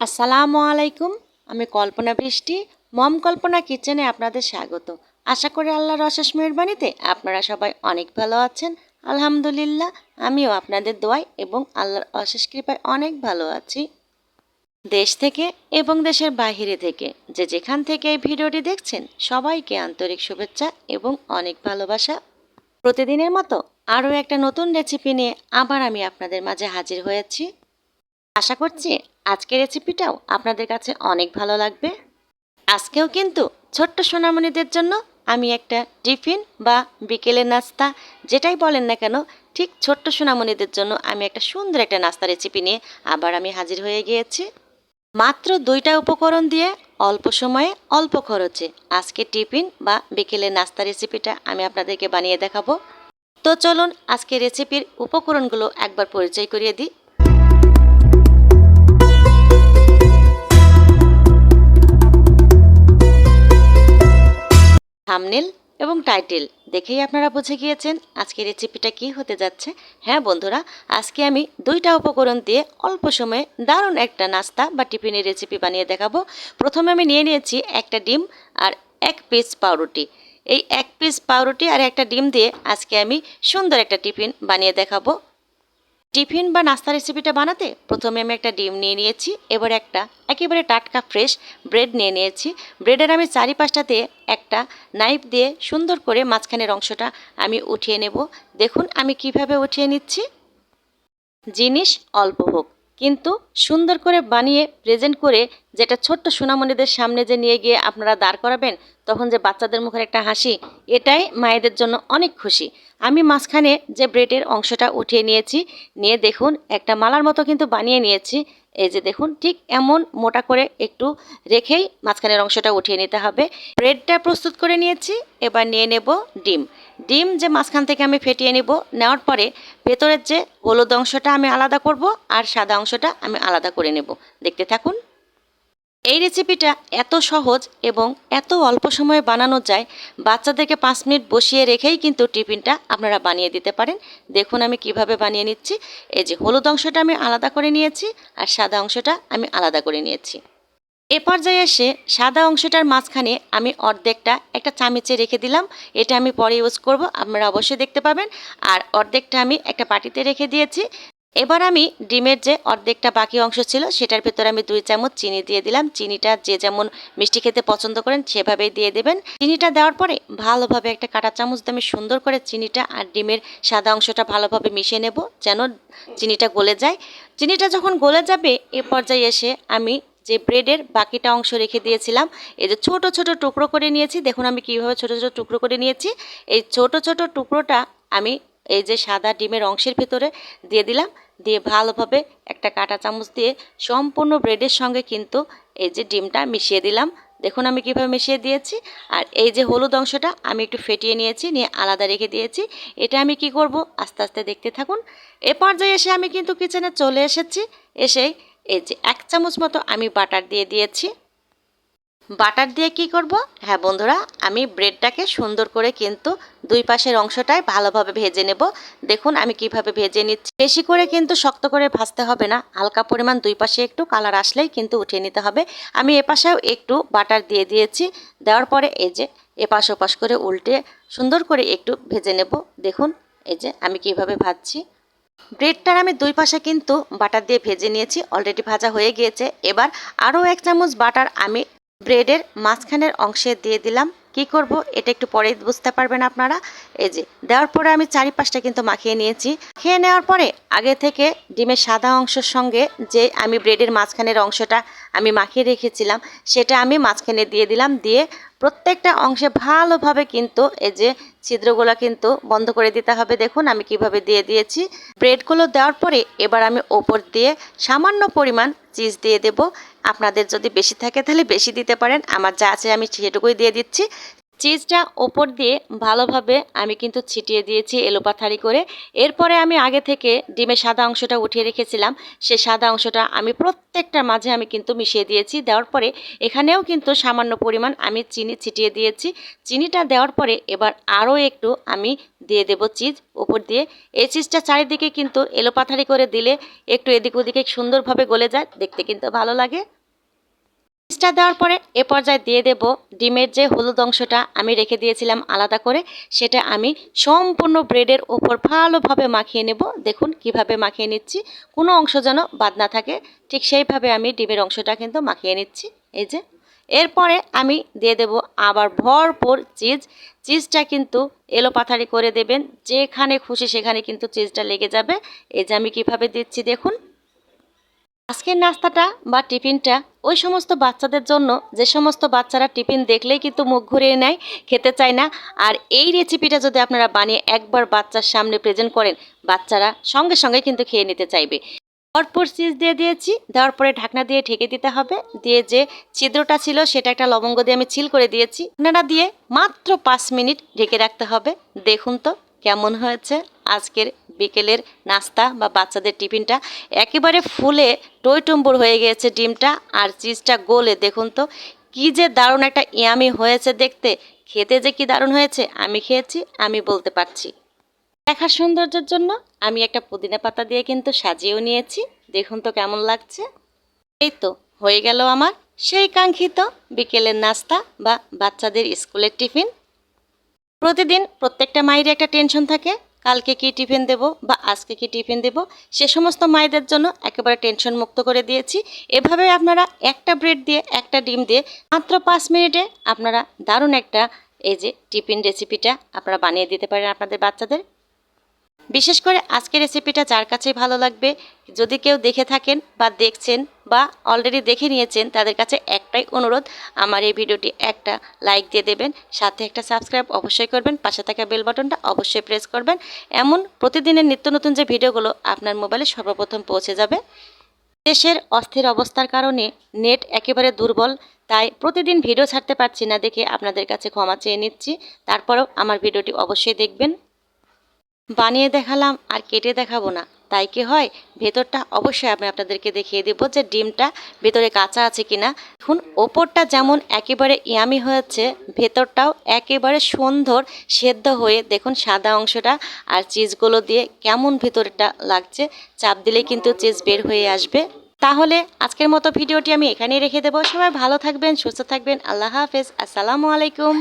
আসসালামু আলাইকুম। আমি কল্পনা বৃষ্টি, মম কল্পনা কিচেনে আপনাদের স্বাগত। আশা করি আল্লাহর অশেষ মেহেরবানিতে আপনারা সবাই অনেক ভালো আছেন। আলহামদুলিল্লাহ, আমিও আপনাদের দোয়ায় এবং আল্লাহর অশেষ কৃপায় অনেক ভালো আছি। দেশ থেকে এবং দেশের বাইরে থেকে যে যেখান থেকে এই ভিডিওটি দেখছেন সবাইকে আন্তরিক শুভেচ্ছা এবং অনেক ভালোবাসা। প্রতিদিনের মতো আরও একটা নতুন রেসিপি নিয়ে আবার আমি আপনাদের মাঝে হাজির হয়েছি। আশা করছি আজকের রেসিপিটাও আপনাদের কাছে অনেক ভালো লাগবে। আজকেও কিন্তু ছোট্ট সোনামণিদের জন্য আমি একটা টিফিন বা বিকেলের নাস্তা যেটাই বলেন না কেন, ঠিক ছোট্ট সোনামণিদের জন্য আমি একটা সুন্দর একটা নাস্তা রেসিপি নিয়ে আবার আমি হাজির হয়ে গিয়েছি। মাত্র 2টা উপকরণ দিয়ে অল্প সময়ে অল্প খরচে আজকে টিফিন বা বিকেলের নাস্তা রেসিপিটা আমি আপনাদেরকে বানিয়ে দেখাবো। তো চলুন আজকে রেসিপির উপকরণগুলো একবার পরিচয় করিয়ে দিই। থাম্বনেল এবং টাইটেল দেখেই আপনারা বুঝে গিয়েছেন আজকে রেসিপিটা কি হতে যাচ্ছে। হ্যাঁ বন্ধুরা, আজকে আমি 2টা উপকরণ দিয়ে অল্প সময়ে দারুণ একটা নাস্তা বা টিফিনের রেসিপি বানিয়ে দেখাবো। প্রথমে আমি নিয়ে নিয়েছি একটা ডিম আর 1 পিস পাউরুটি। এই 1 পিস পাউরুটি আর একটা ডিম দিয়ে আজকে আমি সুন্দর একটা টিফিন বানিয়ে দেখাবো। টিফিন বা নাস্তা রেসিপিটা বানাতে প্রথমে আমি একটা ডিম নিয়ে নিয়েছি, এবার একটা একেবারে টাটকা ফ্রেশ ব্রেড নিয়ে নিয়েছি। ব্রেডের আমি চারিপাশটাতে একটা নাইফ দিয়ে সুন্দর করে মাঝখানের অংশটা আমি উঠিয়ে নেব। দেখুন আমি কিভাবে উঠিয়ে নিচ্ছি। জিনিস অল্প হোক কিন্তু সুন্দর করে বানিয়ে প্রেজেন্ট করে যেটা ছোট্ট সোনামণিদের সামনে যে নিয়ে গিয়ে আপনারা দাঁড় করাবেন, তখন যে বাচ্চাদের মুখের একটা হাসি, এটাই মায়েদের জন্য অনেক খুশি। আমি মাঝখানে যে ব্রেডের অংশটা উঠিয়ে নিয়েছি, নিয়ে দেখুন একটা মালার মতো কিন্তু বানিয়ে নিয়েছি। এই যে দেখুন ঠিক এমন মোটা করে একটু রেখেই মাঝখানের অংশটা উঠিয়ে নিতে হবে। ব্রেডটা প্রস্তুত করে নিয়েছি, এবার নিয়ে নেব ডিম। ডিম যে মাঝখান থেকে আমি ফেটিয়ে নেব, নেওয়ার পরে ভেতরের যে হলুদ অংশটা আমি আলাদা করব আর সাদা অংশটা আমি আলাদা করে নেব। দেখতে থাকুন। এই রেসিপিটা এত সহজ এবং এত অল্প সময়ে বানানো যায়, বাচ্চাদেরকে 5 মিনিট বসিয়ে রেখেই কিন্তু টিফিনটা আপনারা বানিয়ে দিতে পারেন। দেখুন আমি কিভাবে বানিয়ে নিচ্ছি। এই যে হলুদ অংশটা আমি আলাদা করে নিয়েছি আর সাদা অংশটা আমি আলাদা করে নিয়েছি। এ পর্যায়ে এসে সাদা অংশটার মাঝখানে আমি অর্ধেকটা একটা চামচে রেখে দিলাম। এটা আমি পরে ইউজ করব, আপনারা অবশ্যই দেখতে পাবেন। আর অর্ধেকটা আমি একটা বাটিতে রেখে দিয়েছি। এবার আমি ডিমের যে অর্ধেকটা বাকি অংশ ছিল সেটার ভেতরে আমি 2 চামচ চিনি দিয়ে দিলাম। চিনিটা যে যেমন মিষ্টি খেতে পছন্দ করেন সেভাবেই দিয়ে দেবেন। চিনিটা দেওয়ার পরে ভালোভাবে একটা কাঁটা চামচ দিয়ে আমি সুন্দর করে চিনিটা আর ডিমের সাদা অংশটা ভালোভাবে মিশিয়ে নেব, যেন চিনিটা গলে যায়। চিনিটা যখন গলে যাবে এ পর্যায়ে এসে আমি যে ব্রেডের বাকিটা অংশ রেখে দিয়েছিলাম, এই যে ছোট ছোট টুকরো করে নিয়েছি। দেখুন আমি কীভাবে ছোট ছোট টুকরো করে নিয়েছি। এই ছোট ছোট টুকরোটা আমি এই যে সাদা ডিমের অংশের ভেতরে দিয়ে দিলাম। দিয়ে ভালোভাবে একটা কাঁটা চামচ দিয়ে সম্পূর্ণ ব্রেডের সঙ্গে কিন্তু এই যে ডিমটা মিশিয়ে দিলাম। দেখুন আমি কীভাবে মিশিয়ে দিয়েছি। আর এই যে হলুদ অংশটা আমি একটু ফেটিয়ে নিয়েছি, নিয়ে আলাদা রেখে দিয়েছি। এটা আমি কি করব আস্তে আস্তে দেখতে থাকুন। এ পর্যায়ে এসে আমি কিন্তু কিচেনে চলে এসেছি। এসেই এই যে 1 চামচ মতো আমি বাটার দিয়ে দিয়েছি। বাটার দিয়ে কি করব, হ্যাঁ বন্ধুরা, আমি ব্রেডটাকে সুন্দর করে কিন্তু 2 পাশের অংশটাই ভালোভাবে ভেজে নেব। দেখুন আমি কিভাবে ভেজে নিচ্ছি। বেশি করে কিন্তু শক্ত করে ভাজতে হবে না, হালকা পরিমাণ 2 পাশে একটু কালার আসলেই কিন্তু উঠিয়ে নিতে হবে। আমি এপাশেও একটু বাটার দিয়ে দিয়েছি। দেওয়ার পরে এই যে এপাশ ওপাশ করে উল্টে সুন্দর করে একটু ভেজে নেব। দেখুন এই যে আমি কিভাবে ভাজছি। ব্রেডটার আমি 2 পাশে কিন্তু বাটার দিয়ে ভেজে নিয়েছি, অলরেডি ভাজা হয়ে গিয়েছে। এবার আরও 1 চামচ বাটার আমি ব্রেডের মাঝখানের অংশে দিয়ে দিলাম। কি করব এটা একটু পরেই বুঝতে পারবেন আপনারা। এই যে দেওয়ার পরে আমি চারিপাশটা কিন্তু মাখিয়ে নিয়েছি। খেয়ে নেওয়ার পরে আগে থেকে ডিমের সাদা অংশের সঙ্গে যে আমি ব্রেডের মাঝখানের অংশটা আমি মাখিয়ে রেখেছিলাম সেটা আমি মাঝখানে দিয়ে দিলাম। দিয়ে প্রত্যেকটা অংশে ভালোভাবে কিন্তু এই যে ছিদ্রগুলো কিন্তু বন্ধ করে দিতে হবে। দেখুন আমি কিভাবে দিয়ে দিয়েছি। ব্রেডগুলো দেওয়ার পরে এবার আমি ওপর দিয়ে সামান্য পরিমাণ চিজ দিয়ে দেব। আপনাদের যদি বেশি থাকে তাহলে বেশি দিতে পারেন, আমার যা আছে আমি সেটুকুই দিয়ে দিচ্ছি। চিজটা ওপর দিয়ে ভালোভাবে আমি কিন্তু ছিটিয়ে দিয়েছি এলোপাথারি করে। এরপরে আমি আগে থেকে ডিমের সাদা অংশটা উঠিয়ে রেখেছিলাম, সে সাদা অংশটা আমি প্রত্যেকটার মাঝে আমি কিন্তু মিশিয়ে দিয়েছি। দেওয়ার পরে এখানেও কিন্তু সামান্য পরিমাণ আমি চিনি ছিটিয়ে দিয়েছি। চিনিটা দেওয়ার পরে এবার আরও একটু আমি দিয়ে দেব চিজ উপর দিয়ে। এই চিজটা চারিদিকে কিন্তু এলোপাথারি করে দিলে একটু এদিক ওদিকে সুন্দরভাবে গলে যায়, দেখতে কিন্তু ভালো লাগে। চিজটা দেওয়ার পরে এ পর্যায়ে দিয়ে দেব ডিমের যে হলুদ অংশটা আমি রেখে দিয়েছিলাম আলাদা করে, সেটা আমি সম্পূর্ণ ব্রেডের ওপর ভালোভাবে মাখিয়ে নেব। দেখুন কিভাবে মাখিয়ে নিচ্ছি, কোনো অংশ যেন বাদ না থাকে, ঠিক সেইভাবে আমি ডিমের অংশটা কিন্তু মাখিয়ে নিচ্ছি। এই যে এরপরে আমি দিয়ে দেব আবার ভরপুর চিজ। চিজটা কিন্তু এলোপাথারি করে দেবেন, যেখানে খুশি সেখানে কিন্তু চিজটা লেগে যাবে। এই যে আমি কিভাবে দিচ্ছি দেখুন। আজকের নাস্তাটা বা টিফিনটা ওই সমস্ত বাচ্চাদের জন্য যে সমস্ত বাচ্চারা টিফিন দেখলেই কিন্তু মুখ ঘুরিয়ে নেয়, খেতে চায় না। আর এই রেসিপিটা যদি আপনারা বানিয়ে একবার বাচ্চার সামনে প্রেজেন্ট করেন, বাচ্চারা সঙ্গে সঙ্গে কিন্তু খেয়ে নিতে চাইবে। ভরপুর চিজ দিয়ে দিয়েছি, দেওয়ার পরে ঢাকনা দিয়ে ঢেকে দিতে হবে। দিয়ে যে ছিদ্রটা ছিল সেটা একটা লবঙ্গ দিয়ে আমি ছিল করে দিয়েছি। ঢাকনাটা দিয়ে মাত্র 5 মিনিট ঢেকে রাখতে হবে। দেখুন তো কেমন হয়েছে আজকের বিকেলের নাস্তা বা বাচ্চাদের টিফিনটা। একেবারে ফুলে টইটুম্বুর হয়ে গিয়েছে ডিমটা, আর চিজটা গলে দেখুন তো কি যে দারুণ একটা ইয়ামি হয়েছে দেখতে। খেতে যে কি দারুণ হয়েছে, আমি খেয়েছি আমি বলতে পারছি। দেখার সৌন্দর্যের জন্য আমি একটা পুদিনা পাতা দিয়ে কিন্তু সাজিয়েও নিয়েছি। দেখুন তো কেমন লাগছে। এই তো হয়ে গেল আমার সেই কাঙ্ক্ষিত বিকেলের নাস্তা বা বাচ্চাদের স্কুলের টিফিন। প্রতিদিন প্রত্যেকটা মায়েরই একটা টেনশন থাকে, কালকে কি টিফিন দেব বা আজকে কি টিফিন দেব। সে সমস্ত মায়েদের জন্য একেবারে টেনশন মুক্ত করে দিয়েছি। এভাবে আপনারা একটা ব্রেড দিয়ে একটা ডিম দিয়ে মাত্র 5 মিনিটে আপনারা দারুণ একটা এই যে টিফিন রেসিপিটা আপনারা বানিয়ে দিতে পারেন আপনাদের বাচ্চাদের। বিশেষ করে আজকের রেসিপিটা যার কাছেই ভালো লাগবে, যদি কেউ দেখে থাকেন বা দেখছেন বা অলরেডি দেখে নিয়েছেন, তাদের কাছে একটাই অনুরোধ, আমার এই ভিডিওটি একটা লাইক দিয়ে দেবেন, সাথে একটা সাবস্ক্রাইব অবশ্যই করবেন, পাশে থাকা বেল বাটনটা অবশ্যই প্রেস করবেন। এমন প্রতিদিনের নিত্য নতুন যে ভিডিওগুলো আপনার মোবাইলে সর্বপ্রথম পৌঁছে যাবে। দেশের অস্থির অবস্থার কারণে নেট একেবারে দুর্বল, তাই প্রতিদিন ভিডিও ছাড়তে পারছি না দেখে আপনাদের কাছে ক্ষমা চেয়ে নিচ্ছি। তারপরেও আমার ভিডিওটি অবশ্যই দেখবেন। বানিয়ে দেখালাম আর কেটে দেখাবো না, তাই কি হয়, ভেতরটা অবশ্যই আমি আপনাদেরকে দেখিয়ে দেবো যে ডিমটা ভেতরে কাঁচা আছে কিনা। দেখুন ওপরটা যেমন একেবারে ইয়ামি হয়েছে, ভেতরটাও একেবারে সুন্দর সেদ্ধ হয়ে দেখুন সাদা অংশটা আর চিজগুলো দিয়ে কেমন ভেতরটা লাগছে। চাপ দিলে কিন্তু চিজ বের হয়ে আসবে। তাহলে আজকের মতো ভিডিওটি আমি এখানেই রেখে দেবো। সবাই ভালো থাকবেন, সুস্থ থাকবেন। আল্লাহ হাফেজ, আসসালামু আলাইকুম।